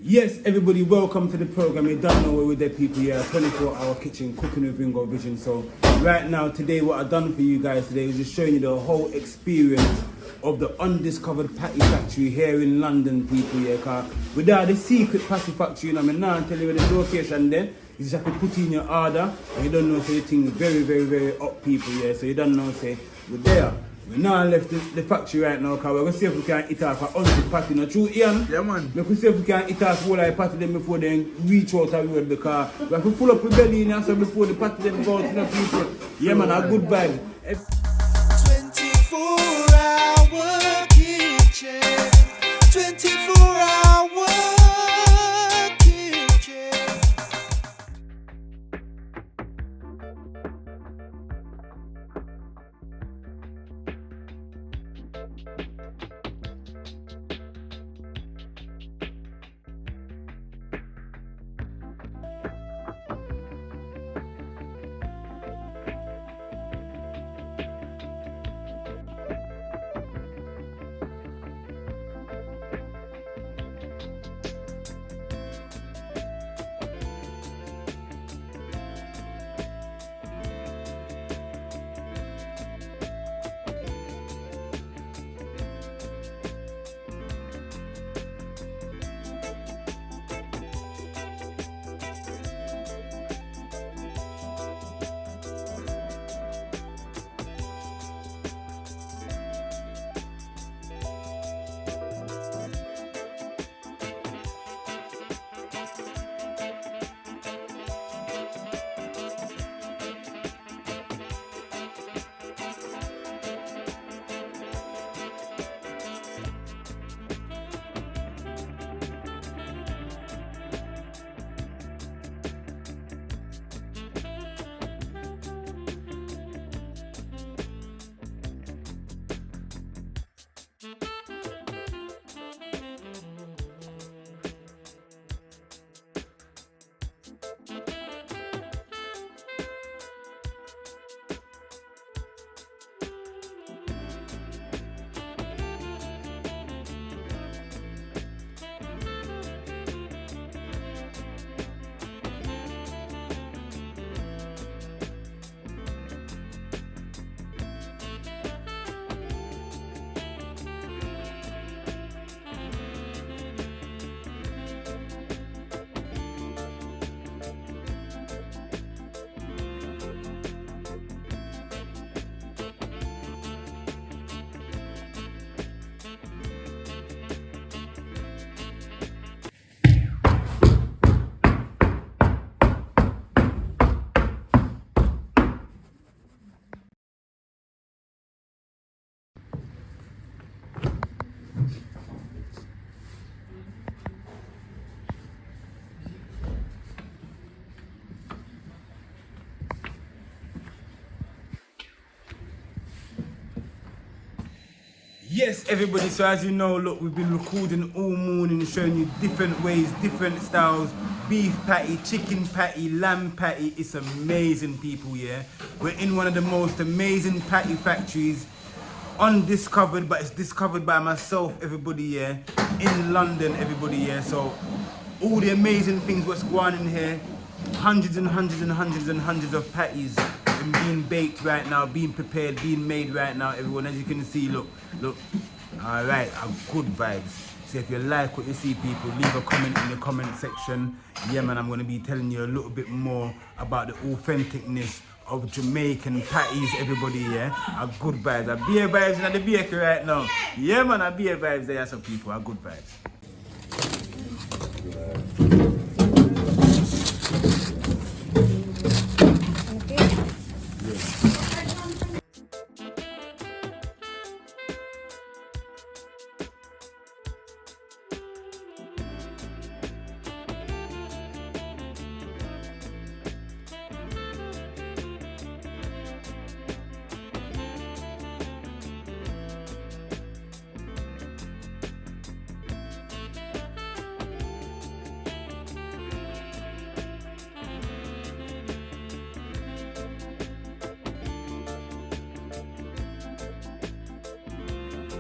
Yes, everybody, welcome to the program. You don't know where we're there, people. Yeah, 24-hour kitchen cooking with Ringo Vision. So, right now, today, what I've done for you guys today is just showing you the whole experience of the undiscovered patty factory here in London, people. Yeah, cause without the secret patty factory, you know, I'm not tell you the location there. You just have to put in your order, and you don't know, say the thing very, very, very up, people. Yeah, so you don't know, say we're there. We now left the factory right now because we're going to see if we can eat off a 100 patty. Not true, Ian? Yeah, man. We can see if we can eat off all our patty them before they reach out the road because we have to full up the belly in so before the patty them go out to the people. Yeah, man, a good vibe. 24-hour kitchen. 24-hour kitchen. Yes, everybody, so as you know, look, we've been recording all morning, showing you different ways, different styles, beef patty, chicken patty, lamb patty. It's amazing, people, yeah. We're in one of the most amazing patty factories, undiscovered, but it's discovered by myself, everybody, yeah, in London, everybody, yeah. So all the amazing things what's going on in here, hundreds and hundreds and hundreds and hundreds of patties being baked right now, being prepared, being made right now, everyone. As you can see, look. All right, good vibes. So if you like what you see, people, leave a comment in the comment section. Yeah, man, I'm going to be telling you a little bit more about the authenticness of Jamaican patties, everybody, yeah. A good vibes, a beer vibes in the bakery right now. Yeah, man, a beer vibes there, so people, a good vibes.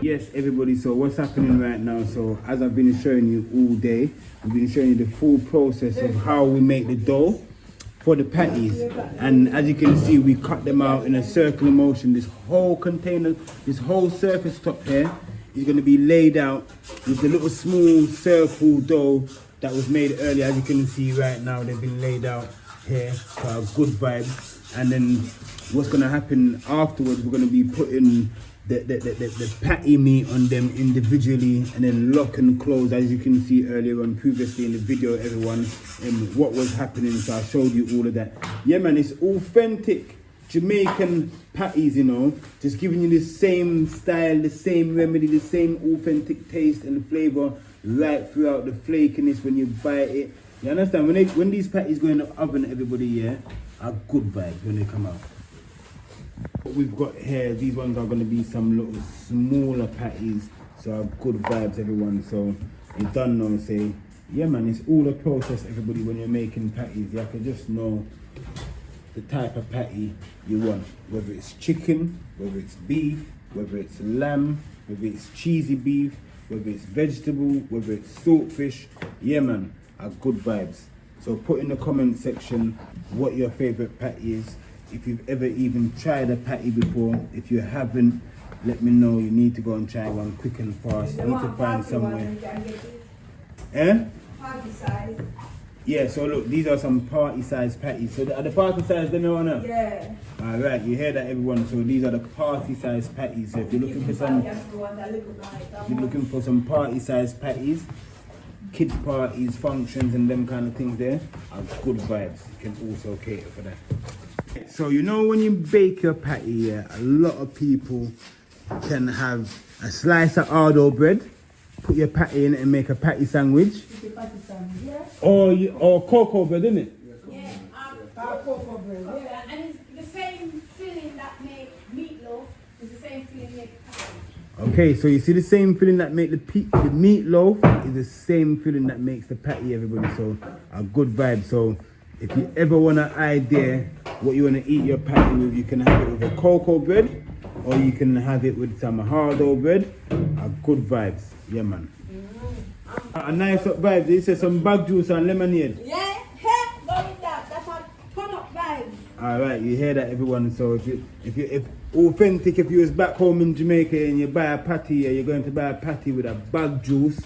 Yes, everybody, so what's happening right now? So as I've been showing you all day, I've been showing you the full process of how we make the dough for the patties. And as you can see, we cut them out in a circular motion. This whole container, this whole surface top here is going to be laid out with the little small circle dough that was made earlier. As you can see right now, they've been laid out here for a good vibe. And then what's going to happen afterwards, we're going to be putting the patty meat on them individually and then lock and close, as you can see earlier on previously in the video, everyone, and what was happening. So I showed you all of that. Yeah, man, it's authentic Jamaican patties, you know, just giving you the same style, the same remedy, the same authentic taste and flavor right throughout the flakiness when you bite it. You understand? When these patties go in the oven, everybody, yeah, are good vibes when they come out. What we've got here, these ones are going to be some little smaller patties, so good vibes, everyone. So you don't know, say, yeah, man, it's all a process, everybody. When you're making patties, you have to just know the type of patty you want, whether it's chicken, whether it's beef, whether it's lamb, whether it's cheesy beef, whether it's vegetable, whether it's saltfish. Yeah, man, are good vibes. So put in the comment section what your favorite patty is. If you've ever even tried a patty before, if you haven't, let me know. You need to go and try one quick and fast. You need to find somewhere. Eh? Party size. Yeah, so look, these are some party size patties. So are the party size them on now? Yeah. Alright, you hear that, everyone? So these are the party size patties. So if you're looking for some, party size patties, kids parties, functions and them kind of things there, are good vibes. You can also cater for that. So you know when you bake your patty, yeah, a lot of people can have a slice of hard bread, put your patty in it and make a patty sandwich. Or cocoa bread, isn't it? Yeah, cocoa bread. Yeah. And it's the same filling that make meatloaf, it's the same filling make patty. Okay, so you see the same filling that make the meatloaf is the same filling that makes the patty, everybody. So a good vibe. So if you ever want an idea what you want to eat your patty with, you can have it with a cocoa bread or you can have it with some hard bread. A good vibes. Yeah, man. A nice up vibes. They say some bag juice and lemonade. Yeah, hey, go with that. That's what turn up vibes. Alright, you hear that, everyone. So if authentic, if you was back home in Jamaica and you buy a patty, or you're going to buy a patty with a bag juice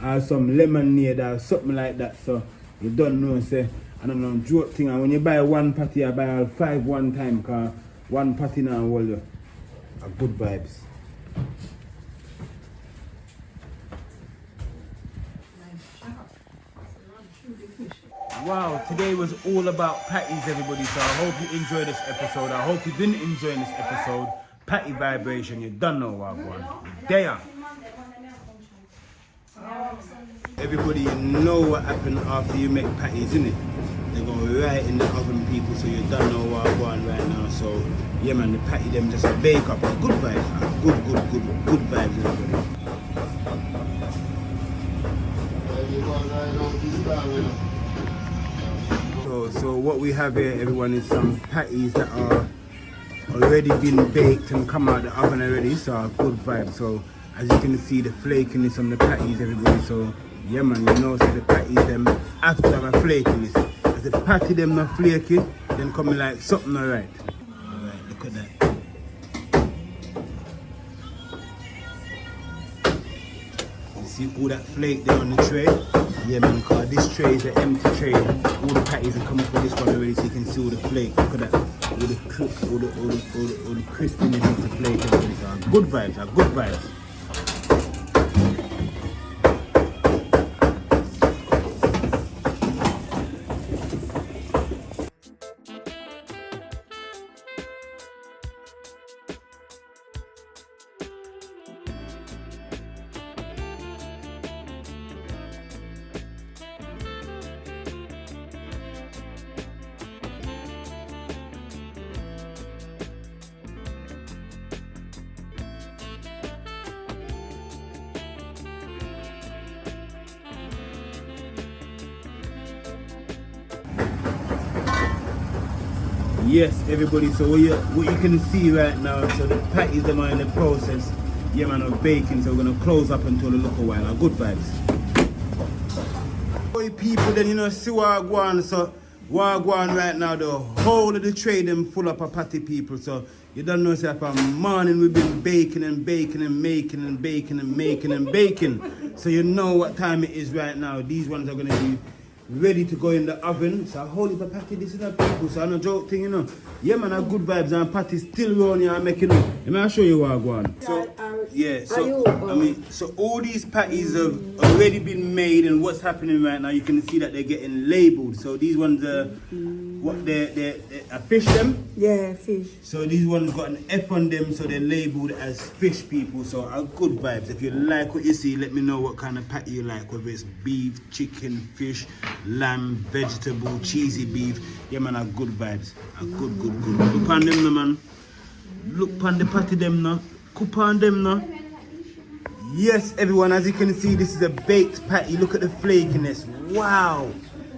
or some lemonade or something like that, so you don't know, say, I don't know, joke thing. And when you buy one patty, I buy all 5 one time, because one patty now will you are good vibes. Wow, today was all about patties, everybody. So I hope you enjoyed this episode. I hope you didn't enjoy this episode. Patty vibration, you don't know what I'm going. There. Everybody, you know what happened after you make patties, innit? They go right in the oven, people, so you don't know what I'm going right now. So yeah, man, the patty them just a bake up. A good vibes, good vibes, everybody. So what we have here, everyone, is some patties that are already been baked and come out of the oven already, so a good vibe. So as you can see, the flakiness on the patties, everybody. So yeah, man, you know, so the patties them have to have a flakiness. As the patty them not flaky, then coming like something alright. Alright, look at that. You see all that flake there on the tray? Yeah, man, because this tray is an empty tray. All the patties are coming for this one already, so you can see all the flake. Look at that. All the crispiness of the flake. So good vibes, good vibes. Yes, everybody, so what you can see right now, so the patties them are in the process yeah man, of baking. So we're gonna close up until a little while. Our good vibes. Boy, people, then you know, see Wagwan. So Wagwan right now, the whole of the trade them full up of patty people. So you don't know, say from morning we've been baking and baking and making and baking and making and baking. So you know what time it is right now. These ones are gonna be ready to go in the oven. So holy for patty, this is a people. So I no joke thing, you know. Yeah man, I good vibes and patty still rolling here and making it. Let me show you Wagwan. So yeah, so I mean, so all these patties have already been made, and what's happening right now, you can see that they're getting labeled. So these ones are what they're fish them. Yeah, fish. So these ones got an F on them, so they're labeled as fish people. So are good vibes. If you like what you see, let me know what kind of patty you like, whether it's beef, chicken, fish, lamb, vegetable, cheesy beef. Yeah man, are good vibes. Are good. Look on them, no, man. Look on the patty them now. Cook on them now. Yes, everyone, as you can see, this is a baked patty. Look at the flakiness. Wow.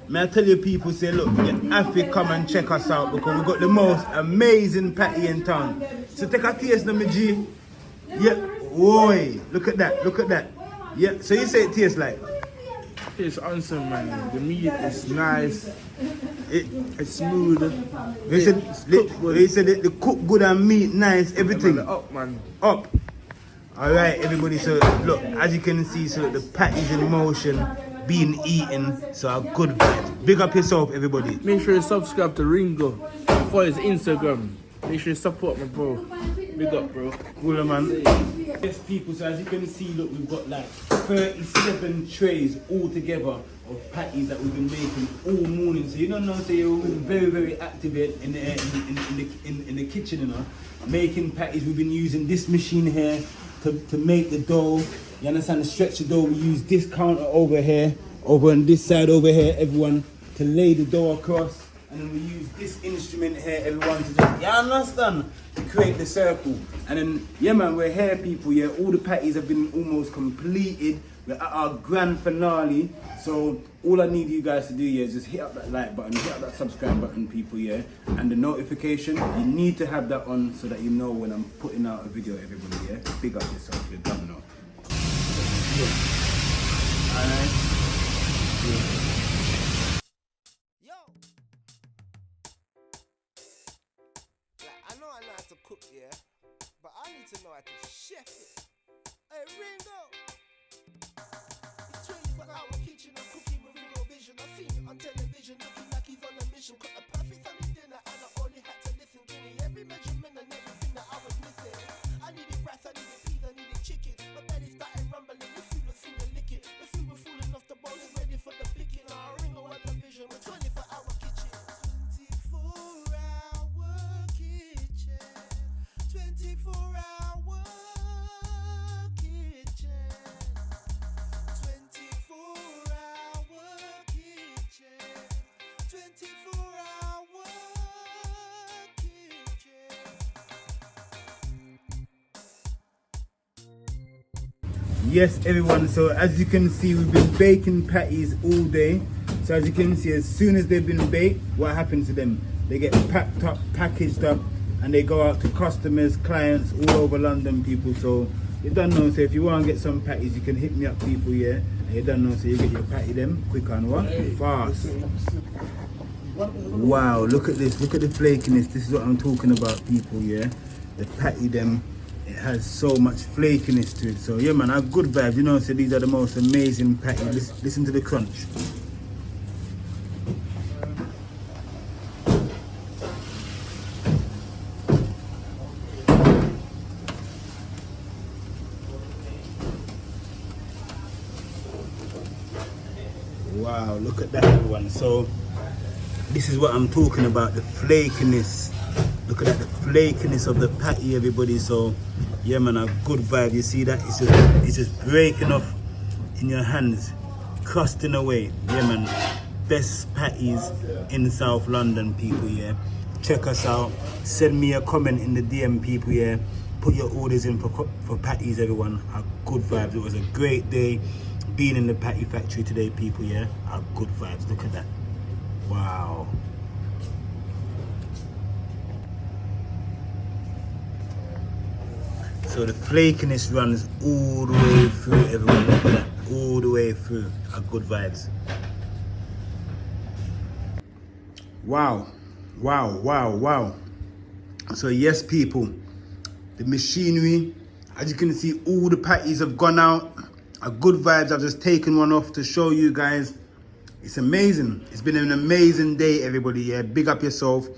May I tell you, people say, look, you have to come and check us out because we got the most amazing patty in town. So take a taste now, my G. Yeah, boy, look at that. Yeah, so you say it tastes like? It's awesome, man. The meat is nice. It's smooth. They said the cook good and meat nice, everything. Up, man. Up. Alright, everybody, so look, as you can see, so the patty's in motion, being eaten, so a good vibes. Big up yourself, everybody. Make sure you subscribe to Ringo. Follow his Instagram. Make sure you support my bro. Big up, bro. Cool, man. Yes, people, so as you can see, look, we've got like 37 trays all together of patties that we've been making all morning. So you don't know, so you're very active in the kitchen, you know, making patties. We've been using this machine here to make the dough. You understand? To stretch the dough, we use this counter over here, over on this side over here, everyone, to lay the dough across. And then we use this instrument here, everyone, to just, you understand, to create the circle. And then, yeah man, we're here, people, yeah, all the patties have been almost completed. We're at our grand finale. So all I need you guys to do, yeah, is just hit up that like button, hit up that subscribe button, people, yeah. And the notification, you need to have that on so that you know when I'm putting out a video, everybody, yeah. Big up yourself, you don't know. Alright. Yeah. I know how to cook, yeah, but I need to know how to chef it. Hey, Ringo! It's 24-hour kitchen and cooking with real vision. I seen it on television, looking like he's on a mission. Cut a perfect Sunday dinner and I only had to listen. Give me every measurement and everything that I was missing. I needed rice, I needed peas, I needed chicken. My belly started rumbling, the food was seen the licking. The food was full enough, the bowl is ready for the picking. Ringo had the vision with 24-hour kitchen. 24-hour kitchen. 24-hour kitchen. 24-hour kitchen. 24-hour kitchen. Yes, everyone, so as you can see, we've been baking patties all day. So as you can see, as soon as they've been baked, what happens to them? They get packed up, packaged up, and they go out to customers, clients all over London, people. So you don't know, so if you want to get some patties, you can hit me up, people, yeah. And you don't know, so you get your patty them quick and what? Fast. Wow, look at this, look at the flakiness. This is what I'm talking about, people, yeah. The patty them, it has so much flakiness to it. So yeah man, I have good vibes, you know, so these are the most amazing patties. Listen to the crunch. Wow, look at that, everyone. So this is what I'm talking about, the flakiness. Look at that, the flakiness of the patty, everybody. So yeah man, a good vibe. You see that? It's just breaking off in your hands, crusting away. Yeah man, best patties in South London, people, yeah. Check us out. Send me a comment in the DM, people, yeah. Put your orders in for patties, everyone. A good vibes. It was a great day being in the patty factory today, people, yeah. A good vibes. Look at that. Wow. So the flakiness runs all the way through, everyone. Look at that. All the way through. Are good vibes. Wow. Wow, wow, wow. So yes, people, the machinery, as you can see, all the patties have gone out. Are good vibes. I've just taken one off to show you guys. It's amazing. It's been an amazing day, everybody. Yeah, big up yourself.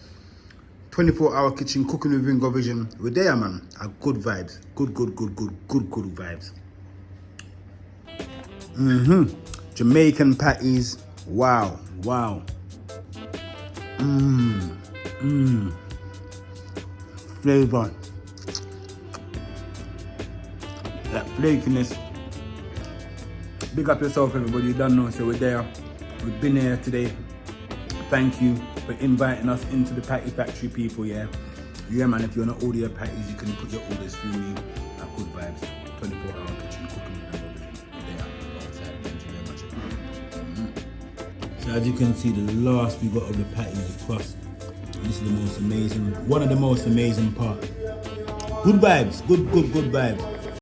24-hour kitchen cooking with Ringo Vision. We're there, man. Are good vibes. Good vibes. Jamaican patties. Wow, wow. Flavor. That flakiness. Big up yourself, everybody. You don't know, so we're there. We've been here today. Thank you for inviting us into the patty factory, people. Yeah, man. If you want to order your patties, you can put your orders through me. At Good Vibes, 24-hour kitchen cooking and everything. There, outside. Thank you very much. So as you can see, the last we got of the patty is the crust. This is the most amazing, one of the most amazing parts. Good vibes, good vibes.